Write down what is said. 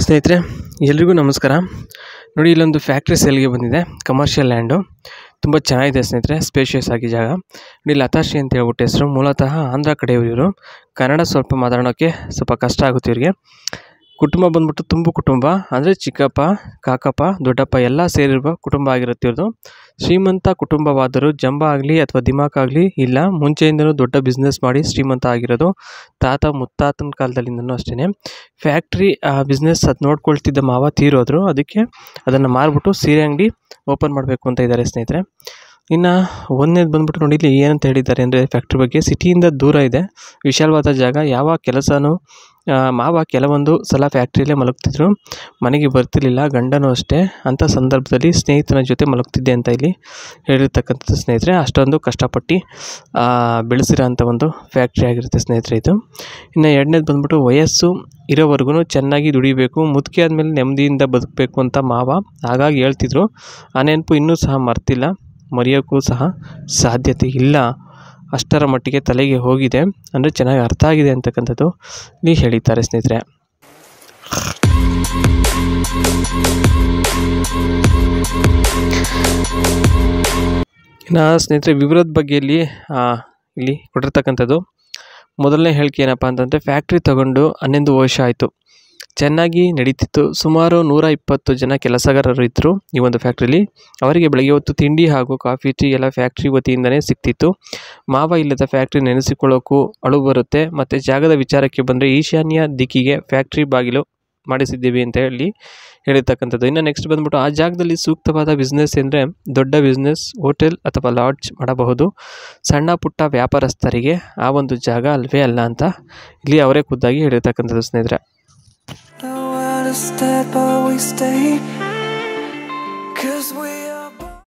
ಸ್ನೇಹಿತರೆ ಎಲ್ರಿಗೂ ನಮಸ್ಕಾರ. ನೋಡಿ, ಇಲ್ಲೊಂದು ಫ್ಯಾಕ್ಟ್ರಿ ಸೇಲ್ಗೆ ಬಂದಿದೆ. ಕಮರ್ಷಿಯಲ್ ಲ್ಯಾಂಡು ತುಂಬ ಚೆನ್ನಾಗಿದೆ ಸ್ನೇಹಿತರೆ, ಸ್ಪೇಷಿಯಸ್ ಆಗಿ ಜಾಗ. ನೋಡಿ, ಲತಾಶ್ರೀ ಅಂತ ಹೇಳ್ಬಿಟ್ಟು ಹೆಸರು. ಮೂಲತಃ ಆಂಧ್ರ ಕಡೆಯವರು ಇವರು. ಕನ್ನಡ ಸ್ವಲ್ಪ ಮಾತಾಡೋಕ್ಕೆ ಸ್ವಲ್ಪ ಕಷ್ಟ ಆಗುತ್ತೆ ಇವರಿಗೆ. ಕುಟುಂಬ ಬಂದ್ಬಿಟ್ಟು ತುಂಬು ಕುಟುಂಬ, ಅಂದರೆ ಚಿಕ್ಕಪ್ಪ, ಕಾಕಪ್ಪ, ದೊಡ್ಡಪ್ಪ ಎಲ್ಲ ಸೇರಿರುವ ಕುಟುಂಬ ಆಗಿರುತ್ತೆ ಇವ್ರದ್ದು. ಶ್ರೀಮಂತ ಕುಟುಂಬವಾದರೂ ಜಂಬ ಆಗಲಿ ಅಥವಾ ದಿಮಾಕ್ ಆಗಲಿ ಇಲ್ಲ. ಮುಂಚೆಯಿಂದಲೂ ದೊಡ್ಡ ಬಿಸ್ನೆಸ್ ಮಾಡಿ ಶ್ರೀಮಂತ ಆಗಿರೋದು. ತಾತ ಮುತ್ತಾತನ ಕಾಲದಲ್ಲಿಂದನೂ ಅಷ್ಟೇ. ಫ್ಯಾಕ್ಟ್ರಿ ಬಿಸ್ನೆಸ್ ಅದು ನೋಡ್ಕೊಳ್ತಿದ್ದ ಮಾವ ತೀರೋದ್ರು. ಅದಕ್ಕೆ ಅದನ್ನು ಮಾರ್ಬಿಟ್ಟು ಸೀರೆ ಅಂಗಡಿ ಓಪನ್ ಮಾಡಬೇಕು ಅಂತ ಇದ್ದಾರೆ ಸ್ನೇಹಿತರೆ. ಇನ್ನು ಒಂದನೇದು ಬಂದ್ಬಿಟ್ಟು ನೋಡಿ, ಇಲ್ಲಿ ಏನಂತ ಹೇಳಿದ್ದಾರೆ ಅಂದರೆ, ಫ್ಯಾಕ್ಟ್ರಿ ಬಗ್ಗೆ ಸಿಟಿಯಿಂದ ದೂರ ಇದೆ, ವಿಶಾಲವಾದ ಜಾಗ. ಯಾವ ಕೆಲಸನೂ ಮಾವ ಕೆಲವೊಂದು ಸಲ ಫ್ಯಾಕ್ಟ್ರಿಯಲ್ಲೇ ಮಲಗ್ತಿದ್ರು, ಮನೆಗೆ ಬರ್ತಿರ್ಲಿಲ್ಲ. ಗಂಡನೂ ಅಷ್ಟೇ. ಅಂಥ ಸಂದರ್ಭದಲ್ಲಿ ಸ್ನೇಹಿತನ ಜೊತೆ ಮಲಗ್ತಿದ್ದೆ ಅಂತ ಇಲ್ಲಿ ಹೇಳಿರ್ತಕ್ಕಂಥದ್ದು ಸ್ನೇಹಿತರೆ. ಅಷ್ಟೊಂದು ಕಷ್ಟಪಟ್ಟು ಬೆಳೆಸಿರೋ ಅಂಥ ಒಂದು ಫ್ಯಾಕ್ಟ್ರಿ ಆಗಿರುತ್ತೆ ಸ್ನೇಹಿತರೆ ಇದು. ಇನ್ನು ಎರಡನೇದು ಬಂದ್ಬಿಟ್ಟು, ವಯಸ್ಸು ಇರೋವರೆಗೂ ಚೆನ್ನಾಗಿ ದುಡಿಬೇಕು, ಮುದುಕಿ ಆದಮೇಲೆ ನೆಮ್ಮದಿಯಿಂದ ಬದುಕಬೇಕು ಅಂತ ಮಾವ ಹಾಗಾಗಿ ಹೇಳ್ತಿದ್ರು. ಆ ನೆನಪು ಇನ್ನೂ ಸಹ ಮರ್ತಿಲ್ಲ, ಮರೆಯೋಕ್ಕೂ ಸಹ ಸಾಧ್ಯತೆ ಇಲ್ಲ. ಅಷ್ಟರ ಮಟ್ಟಿಗೆ ತಲೆಗೆ ಹೋಗಿದೆ, ಅಂದರೆ ಚೆನ್ನಾಗಿ ಅರ್ಥ ಆಗಿದೆ ಅಂತಕ್ಕಂಥದ್ದು ಇಲ್ಲಿ ಹೇಳಿದ್ದಾರೆ ಸ್ನೇಹಿತರೆ. ಇನ್ನು ಸ್ನೇಹಿತರೆ, ವಿವರದ ಬಗ್ಗೆ ಇಲ್ಲಿ ಕೊಟ್ಟಿರ್ತಕ್ಕಂಥದ್ದು ಮೊದಲನೇ ಹೇಳಿಕೆ ಏನಪ್ಪ ಅಂತಂದರೆ, ಫ್ಯಾಕ್ಟ್ರಿ ತಗೊಂಡು 11 ವರ್ಷ ಆಯಿತು, ಚೆನ್ನಾಗಿ ನಡೀತಿತ್ತು. ಸುಮಾರು 120 ಜನ ಕೆಲಸಗಾರರು ಇದ್ದರು ಈ ಒಂದು ಫ್ಯಾಕ್ಟ್ರಿಲಿ. ಅವರಿಗೆ ಬೆಳಗ್ಗೆ ಹೊತ್ತು ತಿಂಡಿ ಹಾಗೂ ಕಾಫಿ ಟೀ ಎಲ್ಲ ಫ್ಯಾಕ್ಟ್ರಿ ವತಿಯಿಂದನೇ ಸಿಗ್ತಿತ್ತು. ಮಾವ ಇಲ್ಲದ ಫ್ಯಾಕ್ಟ್ರಿ ನೆನೆಸಿಕೊಳ್ಳೋಕ್ಕೂ ಅಳು ಬರುತ್ತೆ. ಮತ್ತು ಜಾಗದ ವಿಚಾರಕ್ಕೆ ಬಂದರೆ, ಈಶಾನ್ಯ ದಿಕ್ಕಿಗೆ ಫ್ಯಾಕ್ಟ್ರಿ ಬಾಗಿಲು ಮಾಡಿಸಿದ್ದೀವಿ ಅಂತ ಹೇಳಿರ್ತಕ್ಕಂಥದ್ದು. ಇನ್ನು ನೆಕ್ಸ್ಟ್ ಬಂದ್ಬಿಟ್ಟು, ಆ ಜಾಗದಲ್ಲಿ ಸೂಕ್ತವಾದ ಬಿಸ್ನೆಸ್ ಎಂದರೆ ದೊಡ್ಡ ಬಿಸ್ನೆಸ್, ಹೋಟೆಲ್ ಅಥವಾ ಲಾಡ್ಜ್ ಮಾಡಬಹುದು. ಸಣ್ಣ ಪುಟ್ಟ ವ್ಯಾಪಾರಸ್ಥರಿಗೆ ಆ ಒಂದು ಜಾಗ ಅಲ್ವೇ ಅಲ್ಲ ಅಂತ ಇಲ್ಲಿ ಅವರೇ ಖುದ್ದಾಗಿ ಹೇಳಿರ್ತಕ್ಕಂಥದ್ದು ಸ್ನೇಹಿತರೆ. But we stayed, 'cause we